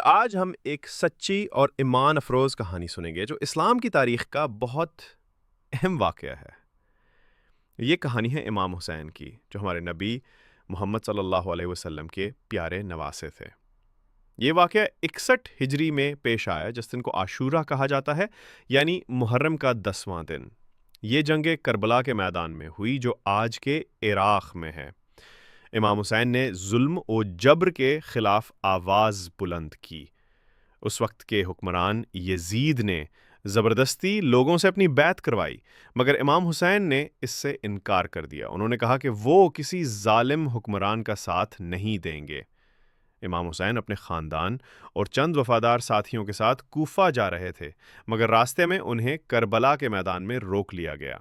آج ہم ایک سچی اور ایمان افروز کہانی سنیں گے جو اسلام کی تاریخ کا بہت اہم واقعہ ہے۔ یہ کہانی ہے امام حسین کی، جو ہمارے نبی محمد صلی اللہ علیہ وسلم کے پیارے نواسے تھے۔ یہ واقعہ 61 ہجری میں پیش آیا، جس دن کو عاشورہ کہا جاتا ہے، یعنی محرم کا 10واں دن۔ یہ جنگ کربلا کے میدان میں ہوئی، جو آج کے عراق میں ہے۔ امام حسین نے ظلم و جبر کے خلاف آواز بلند کی۔ اس وقت کے حکمران یزید نے زبردستی لوگوں سے اپنی بیعت کروائی، مگر امام حسین نے اس سے انکار کر دیا۔ انہوں نے کہا کہ وہ کسی ظالم حکمران کا ساتھ نہیں دیں گے۔ امام حسین اپنے خاندان اور چند وفادار ساتھیوں کے ساتھ کوفہ جا رہے تھے، مگر راستے میں انہیں کربلا کے میدان میں روک لیا گیا۔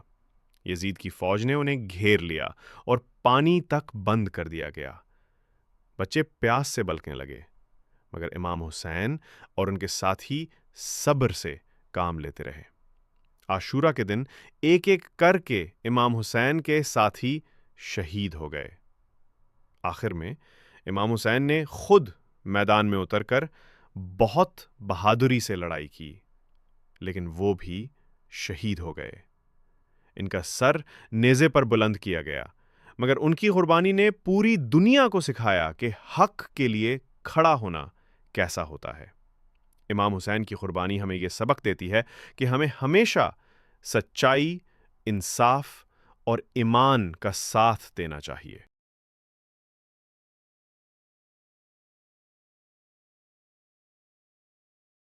یزید کی فوج نے انہیں گھیر لیا اور پانی تک بند کر دیا گیا۔ بچے پیاس سے بلکنے لگے، مگر امام حسین اور ان کے ساتھی صبر سے کام لیتے رہے۔ عاشورہ کے دن ایک ایک کر کے امام حسین کے ساتھی شہید ہو گئے۔ آخر میں امام حسین نے خود میدان میں اتر کر بہت بہادری سے لڑائی کی، لیکن وہ بھی شہید ہو گئے۔ ان کا سر نیزے پر بلند کیا گیا، مگر ان کی قربانی نے پوری دنیا کو سکھایا کہ حق کے لیے کھڑا ہونا کیسا ہوتا ہے۔ امام حسین کی قربانی ہمیں یہ سبق دیتی ہے کہ ہمیں ہمیشہ سچائی، انصاف اور ایمان کا ساتھ دینا چاہیے۔